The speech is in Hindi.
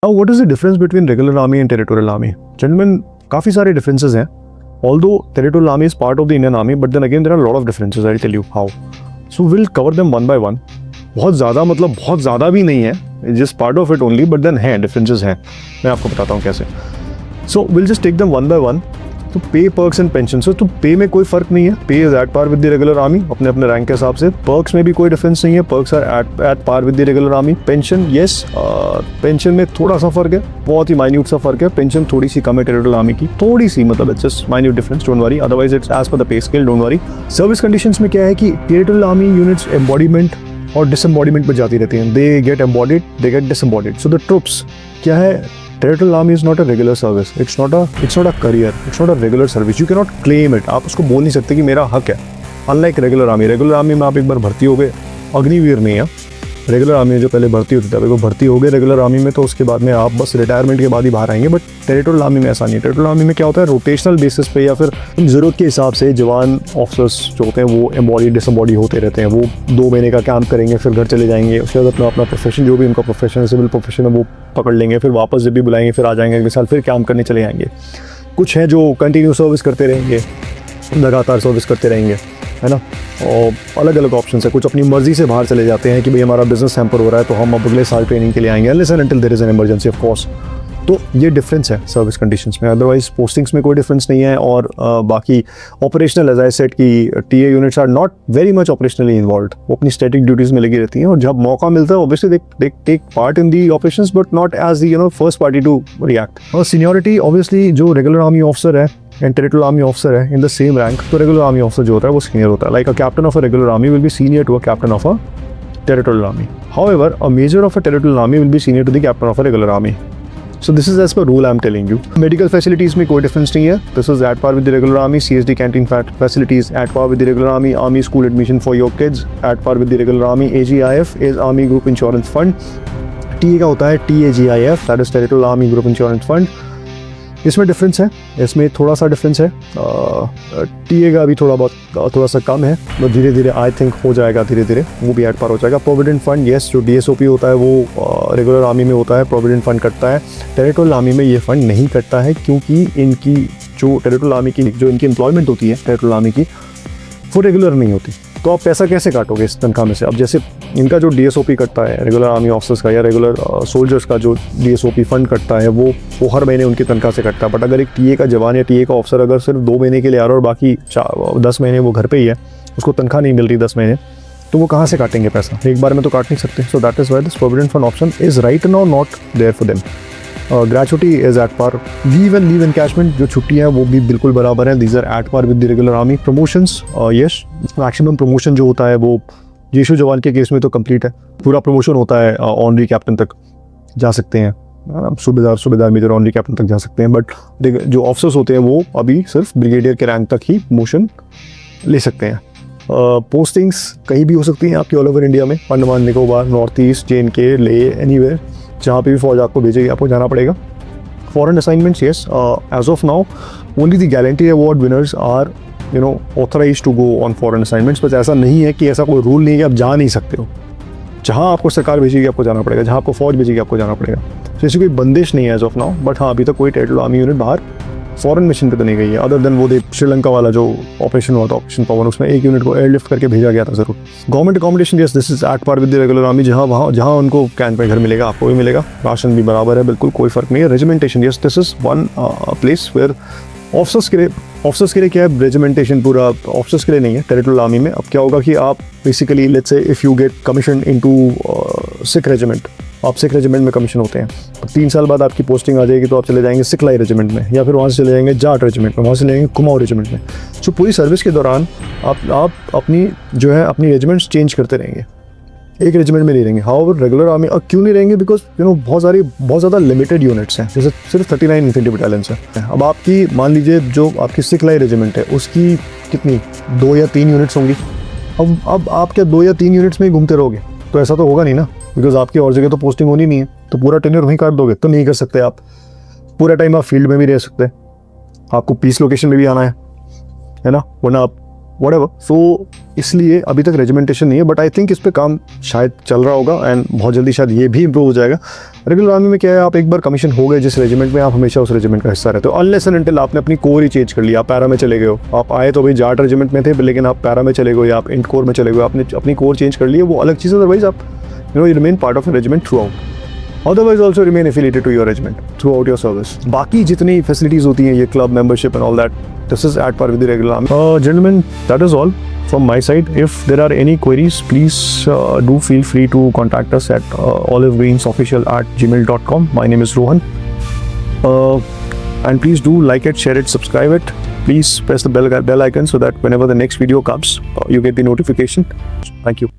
Now what is the difference between regular army and territorial army? Gentleman, काफ़ी सारे डिफरेंसेस हैं. Although territorial army is part of the Indian army, but then again there are a lot of differences. I'll tell you how. So we'll cover them one by one. बहुत ज़्यादा मतलब बहुत ज़्यादा भी नहीं है, just part of it only, but then हैं differences हैं. मैं आपको बताता हूँ कैसे. So we'll just take them one by one. तो पे पर्क्स एंड पेंशन. तो पे में कोई फ़र्क नहीं है. Pay is at par with the regular army अपने अपने रैंक के हिसाब से. पर्क्स में भी कोई डिफरेंस नहीं है. Perks are at par with the regular army. Pension, yes, pension में थोड़ा सा फ़र्क है, बहुत ही माइन्यूट सा फ़र्क है. पेंशन थोड़ी सी कम है टेरिटोरियल आर्मी की, थोड़ी सी, मतलब it's just minute difference, don't worry. Otherwise it's as per the pay scale, don't worry. Service conditions में क्या है कि टेरिटोरियल आर्मी यूनिट्स एम्बॉडीमेंट और डिसएम्बॉडीमेंट पर जाती रहती हैं. They get embodied, they get disembodied. So the troops क्या है, territorial army is not a regular service. It's not a career, it's not a regular service. You can not claim it. आप उसको बोल नहीं सकते कि मेरा हक है. अनलाइक रेगुलर आर्मी में आप एक बार भर्ती हो गए, अग्निवीर नहीं है. रेगुलर आर्मी में जो पहले भर्ती होती थी, अगर वो भर्ती हो गए रेगुलर आर्मी में तो उसके बाद में आप बस रिटायरमेंट के बाद ही बाहर आएंगे. बट टेरिटोरियल आर्मी में ऐसा नहीं है. टेरिटोरियल आर्मी में क्या होता है, रोटेशनल बेसिस पे या फिर ज़रूरत के हिसाब से जवान ऑफिसर्स जो होते हैं वो एम्बॉडी डिसएम्बॉडी होते रहते हैं. वो 2 महीने का कैंप करेंगे, फिर घर चले जाएंगे. उसके बाद अपना प्रोफेशन, जो भी उनका प्रोफेशन है, सिविल प्रोफेशन है, वो पकड़ लेंगे. फिर वापस जब भी बुलाएंगे फिर आ जाएंगे अगले साल, फिर कैंप करने चले जाएंगे. कुछ हैं जो कंटिन्यू सर्विस करते रहेंगे, लगातार सर्विस करते रहेंगे, है ना. और अलग अलग ऑप्शन है. कुछ अपनी मर्जी से बाहर चले जाते हैं कि भाई हमारा बिजनेस हैम्पर हो रहा है तो हम अब अगले साल ट्रेनिंग के लिए आएंगे, unless and until there is an emergency of course. तो ये डिफरेंस है सर्विस कंडीशंस में. अदरवाइज पोस्टिंग्स में कोई डिफरेंस नहीं है. और बाकी ऑपरेशनल, एज आई सेड कि TA units are not very much operationally involved. वो अपनी स्टैटिक ड्यूटीज़ में लगी रहती हैं और जब मौका मिलता है obviously they take part in the operations, but not as the first party to react. और सीनियरिटी ऑब्वियसली जो रेगुलर आर्मी ऑफिसर है एंड टेरिटोरियल आर्मी ऑफिसर है इन द सेम रैंक, तो रेगुलर आर्मी ऑफिसर जो होता है वो सीनियर होता है. Like a captain of a regular army will be senior to a captain of a territorial army. However, a major of a territorial army will be senior to the captain of a regular army. So this is as per rule I am telling you. Medical facilities में कोई difference नहीं है. This is at par with the regular army. CSD canteen facilities at par with the regular army. Army school admission for your kids at par with the regular army. AGIF is Army Group Insurance Fund. TA का होता है TAGIF, that is Territorial Army Group Insurance Fund. इसमें डिफरेंस है, इसमें थोड़ा सा डिफरेंस है. टीए का भी थोड़ा सा कम है, तो धीरे धीरे आई थिंक हो जाएगा, धीरे धीरे वो भी एट पार हो जाएगा. प्रोविडेंट फंड, येस, जो DSOP होता है वो रेगुलर आर्मी में होता है, प्रोविडेंट फंड कटता है. टेरिटोरियल आर्मी में ये फंड नहीं कटता है क्योंकि इनकी जो टेरिटोरियल आर्मी की जो इनकी एम्प्लॉयमेंट होती है टेरिटोरियल आर्मी की, वो रेगुलर नहीं होती. तो आप पैसा कैसे काटोगे इस तनख्वाह में से? अब जैसे इनका जो DSOP कटता है रेगुलर आर्मी ऑफिसर्स का या रेगुलर सोल्जर्स का जो DSOP फंड कटता है वो हर महीने उनकी तनख्वाह से कटता है. बट अगर एक टीए का जवान या टीए का ऑफिसर अगर सिर्फ 2 महीने के लिए आ रहा है और बाकी 10 महीने वो घर पे ही है, उसको तनख्वाह नहीं मिल रही 10 महीने, तो वो कहाँ से काटेंगे पैसा? एक बार में तो काट नहीं सकते. So that is why this provident fund option is right now not there for them. Gratuity is at par. Leave encashment जो छुट्टी है वो भी बिल्कुल बराबर है. These are at par with the regular army. Promotions, yes, maximum promotion जो होता है वो जेशु जवान के केस में तो कंप्लीट है. पूरा प्रमोशन होता है, ऑनरी कैप्टन तक जा सकते हैं, सूबेदार मेजर ऑनरी कैप्टन तक जा सकते हैं. बट जो ऑफिसर्स होते हैं वो अभी सिर्फ ब्रिगेडियर के रैंक तक ही प्रमोशन ले सकते हैं. पोस्टिंग्स कहीं भी हो सकती हैं आपकी ऑल ओवर इंडिया में, Andaman Nicobar, north east, JNK, Leh, anywhere, जहाँ पे भी फौज आपको भेजेगी आपको जाना पड़ेगा. Foreign assignments, yes, as of now only the gallantry award winners are authorise to go on foreign assignments. बस ऐसा नहीं है कि ऐसा कोई रूल नहीं है कि आप जा नहीं सकते हो. जहाँ आपको सरकार भेजेगी आपको जाना पड़ेगा, जहाँ आपको फौज भेजेगी आपको जाना पड़ेगा. तो ऐसी कोई बंदिश नहीं है एज ऑफ नाउ. बट हाँ, अभी तक कोई टेरिटोरियल आर्मी यूनिट बाहर फॉरेन मिशन पे तो नहीं गई है, अदर देन वो श्रीलंका वाला जो ऑपरेशन हुआ था, ऑपरेशन पवन, उसमें एक यूनिट को एयरलिफ्ट करके भेजा गया था ज़रूर. Government accommodation, yes, this is at par with the regular army. जहाँ उनको कैंप में घर मिलेगा आपको भी मिलेगा. राशन भी बराबर है, बिल्कुल कोई फ़र्क नहीं है. Regimentation, yes, this is one place where officers के लिए क्या है, रेजिमेंटेशन पूरा ऑफिसर्स के लिए नहीं है टेरिटोरियल आर्मी में. अब क्या होगा कि आप basically let's say if you get commission into Sikh regiment, आप सिख रेजिमेंट में कमीशन होते हैं, तो 3 साल बाद आपकी पोस्टिंग आ जाएगी तो आप चले जाएंगे सिखलाई रेजिमेंट में, या फिर वहाँ से चले जाएंगे जाट रेजिमेंट में, वहाँ से चले जाएंगे कुमाऊं रेजिमेंट में. तो पूरी सर्विस के दौरान आप अपनी जो है अपनी रेजिमेंट्स चेंज करते रहेंगे, एक रेजिमेंट में नहीं रहेंगे. हाउएवर रेगुलर आर्मी क्यों नहीं रहेंगे? बिकॉज बहुत ज़्यादा लिमिटेड यूनिट्स हैं, जैसे सिर्फ 39 इन्फेंट्री बटालियंस हैं. अब आपकी मान लीजिए जो आपकी सिखलाई रेजिमेंट है उसकी कितनी 2 या 3 यूनिट्स होंगी. अब आप क्या 2 या 3 यूनिट्स में ही घूमते रहोगे? तो ऐसा तो होगा नहीं ना, बिकॉज आपकी और जगह तो पोस्टिंग होनी नहीं है. तो पूरा टेन्योर वहीं काट दोगे तो नहीं कर सकते. आप पूरा टाइम आप फील्ड में भी रह सकते हैं, आपको पीस लोकेशन में भी आना है ना, वरना आप whatever. So इसलिए अभी तक रेजिमेंटेशन नहीं है, बट आई थिंक इस पे काम शायद चल रहा होगा एंड बहुत जल्दी शायद ये भी इंप्रूव हो जाएगा. रेगुलर आर्मी में क्या है, आप एक बार कमीशन हो गए जिस रेजिमेंट में, आप हमेशा उस रेजिमेंट का हिस्सा रहते हो अनलेस एंड अनटिल आपने अपनी कोर ही चेंज कर लिया. आप पैरा में चले गए हो, आप आए तो भाई जाट रेजिमेंट में थे, लेकिन आप पैरा में चले गए या आप इंट कोर में चले गए, आपने अपनी कोर चेंज कर ली है, वो अलग चीज़ है. अदरवाइज आप you remain part of A regiment through out. Otherwise also remain affiliated to your regiment throughout your service. बाकी जितनी facilities होती हैं, ये club membership and all that, this is at par with the regular army. Gentlemen, that is all from my side. If there are any queries, please do feel free to contact us at olivegreensofficial@gmail.com. My name is Rohan. And please do like it, share it, subscribe it. Please press the bell icon so that whenever the next video comes, you get the notification. Thank you.